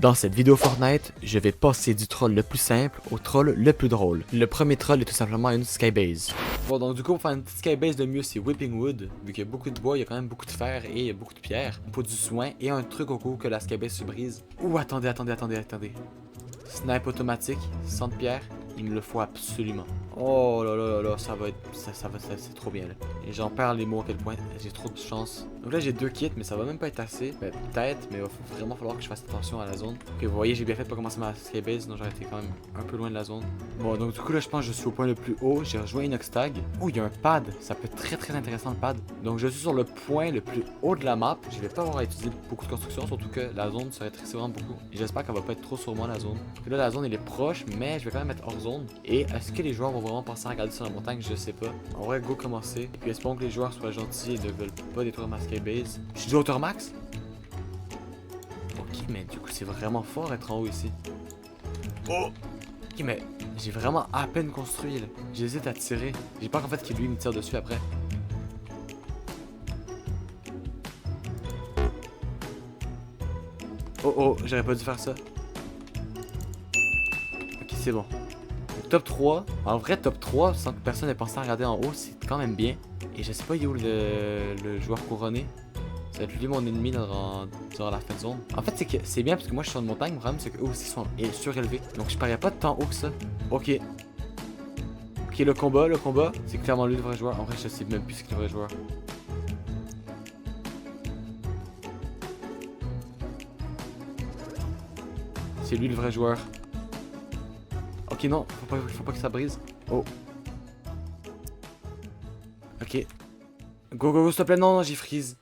Dans cette vidéo Fortnite, je vais passer du troll le plus simple au troll le plus drôle. Le premier troll est tout simplement une skybase. Bon donc du coup pour faire une petite skybase le mieux c'est Whipping Wood. Vu qu'il y a beaucoup de bois, il y a quand même beaucoup de fer et il y a beaucoup de pierres. Il faut du soin et un truc au cas où que la skybase se brise. Ouh attendez. Snipe automatique, 100 de pierre, il me le faut absolument. Oh là, ça va être, c'est trop bien là. Et j'en perds les mots à quel point j'ai trop de chance. Donc là j'ai 2 kits mais ça va même pas être assez. Ben, peut-être mais il va vraiment falloir que je fasse attention à la zone. Ok vous voyez j'ai bien fait de pas commencer ma skybase donc j'aurais été quand même un peu loin de la zone. Bon donc du coup là je pense que je suis au point le plus haut, j'ai rejoint Inoxtag. Oh il y a un pad, ça peut être très intéressant le pad. Donc je suis sur le point le plus haut de la map. Je vais pas avoir à utiliser beaucoup de construction, surtout que la zone serait très vraiment beaucoup. Et j'espère qu'elle va pas être trop sur moi la zone. Parce que là la zone elle est proche mais je vais quand même être hors zone. Et est-ce que les joueurs vont vraiment penser à regarder sur la montagne? Je sais pas. On va go commencer. Et puis espérons que les joueurs soient gentils et ne veulent pas détruire ma skybase. Je suis du hauteur max? Ok mais du coup c'est vraiment fort être en haut ici. Oh! Ok mais j'ai vraiment à peine construit là. J'hésite à tirer. J'ai peur qu'en fait qu'il lui me tire dessus après. Oh, j'aurais pas dû faire ça. Ok, c'est bon. Donc, top 3. En vrai, top 3, sans que personne n'ait pensé à regarder en haut, c'est quand même bien. Et je sais pas, il est où le joueur couronné. Ça va être lui mon ennemi durant la fin de zone. En fait, c'est que c'est bien parce que moi je suis sur une montagne. Le problème, c'est qu'eux aussi sont surélevés. Donc, je parais pas tant haut que ça. Ok. Ok, le combat, c'est clairement lui le vrai joueur. En vrai, je sais même plus ce qu'est le vrai joueur. C'est lui le vrai joueur. Ok, non, faut pas que ça brise. Oh. Ok. Go, s'il te plaît, non, j'y freeze.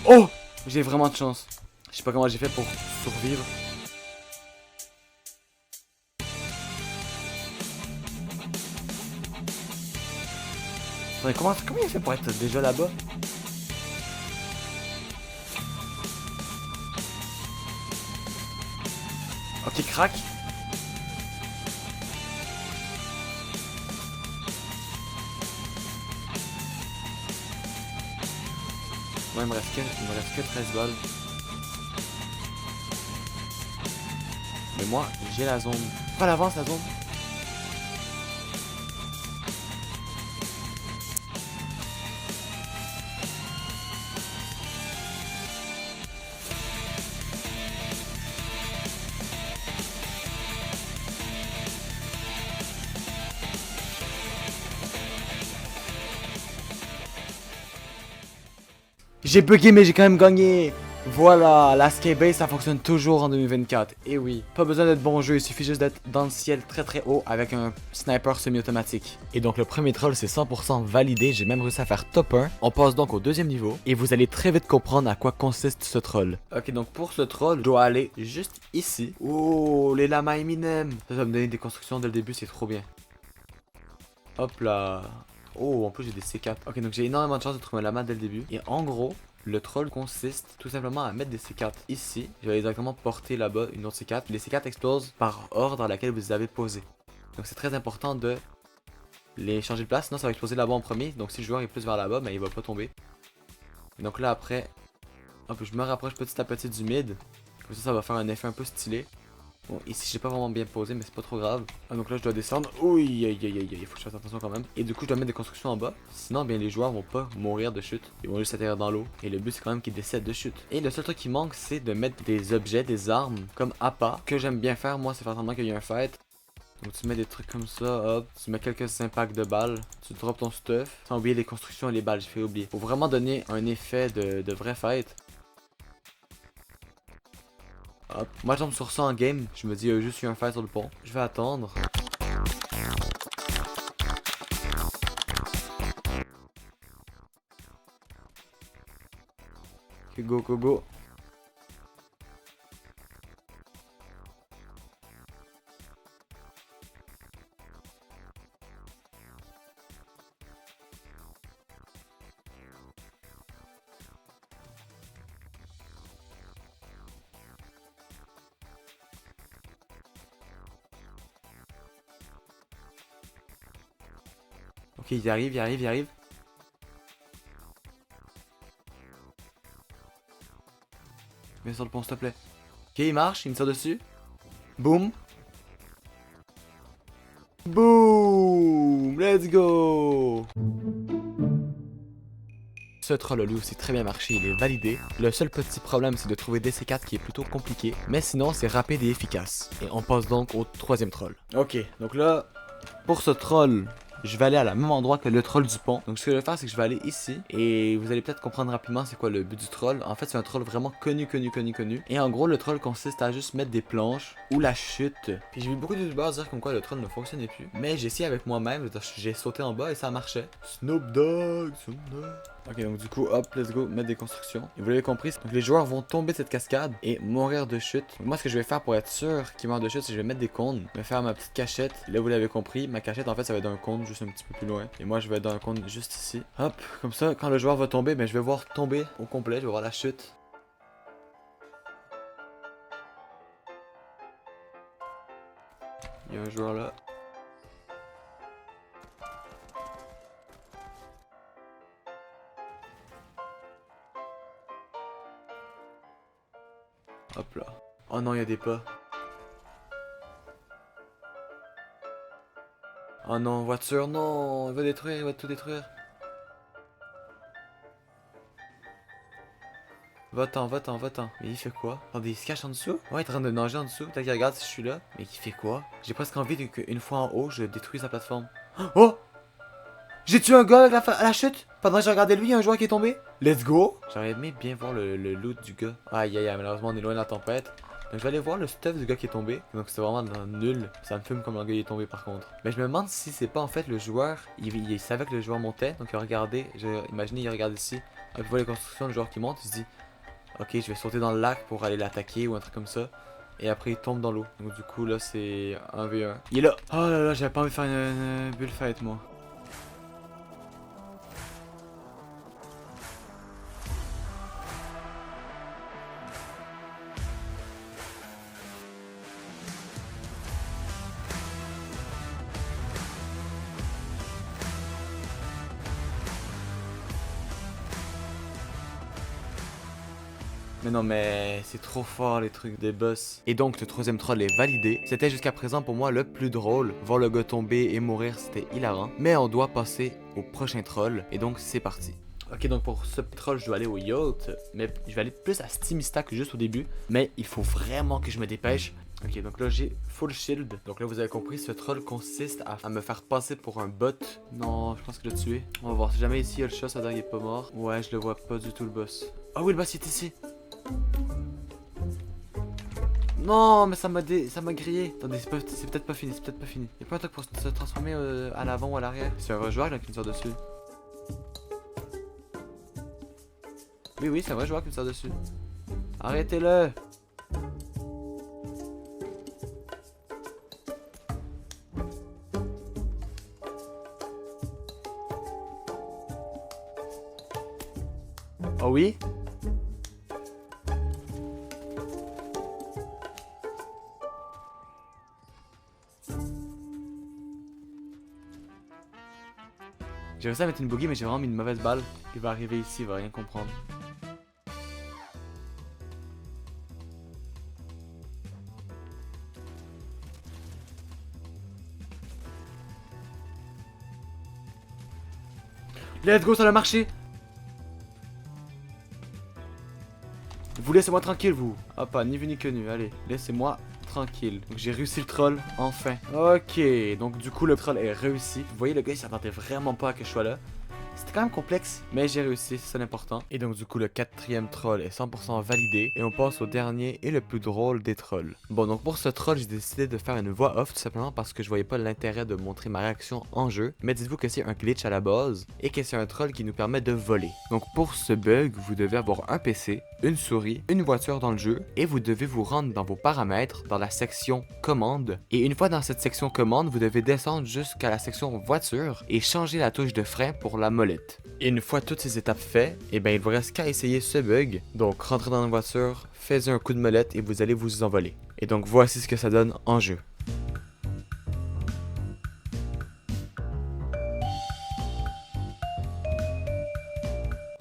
Oh! J'ai vraiment de chance. Je sais pas comment j'ai fait pour survivre. Attendez, comment il fait pour être déjà là-bas? Ok, crack. Ouais, il me reste que 13 balles. Mais moi, j'ai la zone. Pas l'avance, la zone. J'ai bugué, mais j'ai quand même gagné. Voilà, la skybase ça fonctionne toujours en 2024. Et oui, pas besoin d'être bon jeu, il suffit juste d'être dans le ciel très haut avec un sniper semi-automatique. Et donc le premier troll c'est 100% validé, j'ai même réussi à faire top 1. On passe donc au deuxième niveau et vous allez très vite comprendre à quoi consiste ce troll. Ok donc pour ce troll, je dois aller juste ici. Oh, les lamas Eminem. Ça va me donner des constructions dès le début, c'est trop bien. Hop là. Oh, en plus j'ai des C4. Ok, donc j'ai énormément de chance de trouver un lama dès le début. Et en gros, le troll consiste tout simplement à mettre des C4 ici. Je vais directement porter là-bas une autre C4. Les C4 explosent par ordre à laquelle vous les avez posés. Donc c'est très important de les changer de place, sinon ça va exploser là-bas en premier. Donc si le joueur est plus vers là-bas, ben il va pas tomber. Et donc là après, hop, je me rapproche petit à petit du mid. Comme ça va faire un effet un peu stylé. Bon, ici j'ai pas vraiment bien posé, mais c'est pas trop grave. Ah, donc là je dois descendre. Oui, il faut que je fasse attention quand même. Et du coup je dois mettre des constructions en bas. Sinon, bien les joueurs vont pas mourir de chute. Ils vont juste atterrir dans l'eau. Et le but c'est quand même qu'ils décèdent de chute. Et le seul truc qui manque, c'est de mettre des objets, des armes, comme appât. Que j'aime bien faire, moi, c'est faire semblant qu'il y a un fight. Donc tu mets des trucs comme ça, hop, tu mets quelques impacts de balles, tu drops ton stuff, sans oublier les constructions et les balles, j'ai fait oublier. Faut vraiment donner un effet de vrai fight. Hop. Moi je tombe sur ça en game, je me dis juste eu un fight sur le pont. Je vais attendre. Ok, go. Ok, il arrive. Viens sur le pont, s'il te plaît. Ok, il marche, il me tire dessus. Boum. Boum! Let's go! Ce troll a lui aussi très bien marché, il est validé. Le seul petit problème c'est de trouver des C4 qui est plutôt compliqué, mais sinon c'est rapide et efficace. Et on passe donc au troisième troll. Ok, donc là, pour ce troll, je vais aller à la même endroit que le troll du pont. Donc ce que je vais faire c'est que je vais aller ici, et vous allez peut-être comprendre rapidement c'est quoi le but du troll. En fait c'est un troll vraiment connu. Et en gros le troll consiste à juste mettre des planches ou la chute. Puis j'ai vu beaucoup de youtubeurs dire comme quoi le troll ne fonctionnait plus. Mais j'ai essayé avec moi-même, j'ai sauté en bas et ça marchait. Snoop Dogg. Ok, donc du coup, hop, let's go, mettre des constructions. Et vous l'avez compris, donc les joueurs vont tomber de cette cascade et mourir de chute. Donc moi, ce que je vais faire pour être sûr qu'ils meurent de chute, c'est que je vais mettre des cônes, me faire ma petite cachette. Et là, vous l'avez compris, ma cachette, en fait, ça va être un cône juste un petit peu plus loin. Et moi, je vais être dans un cône juste ici. Hop, comme ça, quand le joueur va tomber, ben, je vais voir tomber au complet, je vais voir la chute. Il y a un joueur là. Hop là. Oh non, il y a des pas. Oh non, voiture, non, il va détruire, il va tout détruire. Va-t'en. Mais il fait quoi? Attendez, il se cache en dessous? Ouais, il est en train de nager en dessous. Peut-être qu'il regarde si je suis là. Mais il fait quoi? J'ai presque envie qu'une fois en haut, je détruise la plateforme. Oh! J'ai tué un gars à la chute! Pendant que je regardais lui, il y a un joueur qui est tombé. Let's go! J'aurais aimé bien voir le loot du gars. Aïe, malheureusement, on est loin de la tempête. Donc je vais aller voir le stuff du gars qui est tombé. Donc c'est vraiment nul. Ça me fume comme le gars est tombé par contre. Mais je me demande si c'est pas en fait le joueur. Il savait que le joueur montait. Donc il a regardé. Imaginez, il regarde ici. Il voit les constructions, le joueur qui monte. Il se dit ok, je vais sauter dans le lac pour aller l'attaquer ou un truc comme ça. Et après il tombe dans l'eau. Donc du coup là c'est 1v1. Il est là. Oh là là, j'avais pas envie de faire une bulle fight moi. Mais non mais c'est trop fort les trucs des boss. Et donc le troisième troll est validé. C'était jusqu'à présent pour moi le plus drôle. Voir le gars tomber et mourir c'était hilarant. Mais on doit passer au prochain troll. Et donc c'est parti. Ok, donc pour ce troll je dois aller au yacht. Mais je vais aller plus à Steamistack juste au début. Mais il faut vraiment que je me dépêche. Ok, donc là j'ai full shield. Donc là vous avez compris, ce troll consiste à me faire passer pour un bot. Non, je pense que je l'ai tué. On va voir si jamais ici il y a le chat, ça veut dire qu'il est pas mort. Ouais, je le vois pas du tout le boss. Ah oui, le boss il est ici. Non, mais ça m'a grillé. Attendez, c'est peut-être pas fini, Y'a pas un truc pour se transformer à l'avant ou à l'arrière? C'est un vrai joueur là qui me sort dessus. Oui, c'est un vrai joueur qui me sort dessus. Arrêtez-le. Oh oui? J'ai réussi à mettre une boogie mais j'ai vraiment mis une mauvaise balle. Il va arriver ici, il va rien comprendre. Let's go, ça a marché. Vous laissez-moi tranquille vous. Hop, ni vu ni connu, allez, laissez-moi tranquille. Donc j'ai réussi le troll, enfin. Ok, donc du coup le troll est réussi. Vous voyez le gars il s'attendait vraiment pas à que je sois là. C'était quand même complexe, mais j'ai réussi, c'est ça l'important. Et donc du coup le quatrième troll est 100% validé. Et on passe au dernier et le plus drôle des trolls. Bon, donc pour ce troll j'ai décidé de faire une voix off tout simplement parce que je voyais pas l'intérêt de montrer ma réaction en jeu. Mais dites-vous que c'est un glitch à la base et que c'est un troll qui nous permet de voler. Donc pour ce bug, vous devez avoir un PC, une souris, une voiture dans le jeu et vous devez vous rendre dans vos paramètres dans la section commande. Et une fois dans cette section commande, vous devez descendre jusqu'à la section voiture et changer la touche de frein pour la molette. Et une fois toutes ces étapes faites, et ben il vous reste qu'à essayer ce bug. Donc rentrez dans la voiture, faites un coup de molette et vous allez vous envoler. Et donc voici ce que ça donne en jeu.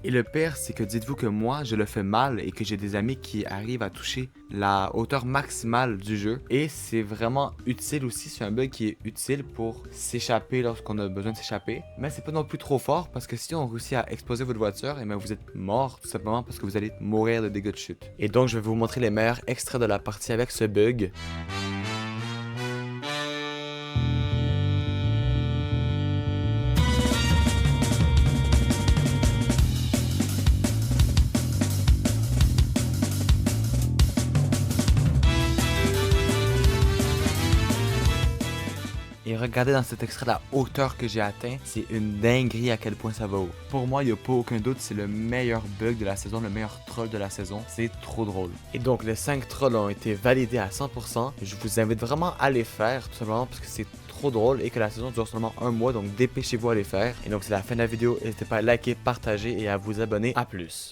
Et le pire, c'est que dites-vous que moi, je le fais mal et que j'ai des amis qui arrivent à toucher la hauteur maximale du jeu. Et c'est vraiment utile aussi, c'est un bug qui est utile pour s'échapper lorsqu'on a besoin de s'échapper. Mais c'est pas non plus trop fort parce que si on réussit à exploser votre voiture, et bien vous êtes mort tout simplement parce que vous allez mourir de dégâts de chute. Et donc je vais vous montrer les meilleurs extraits de la partie avec ce bug. Et regardez dans cet extrait la hauteur que j'ai atteint, c'est une dinguerie à quel point ça va haut. Pour moi, il n'y a pas aucun doute, c'est le meilleur bug de la saison, le meilleur troll de la saison. C'est trop drôle. Et donc les 5 trolls ont été validés à 100%. Je vous invite vraiment à les faire, tout simplement parce que c'est trop drôle et que la saison dure seulement un mois, donc dépêchez-vous à les faire. Et donc c'est la fin de la vidéo, n'hésitez pas à liker, partager et à vous abonner. À plus.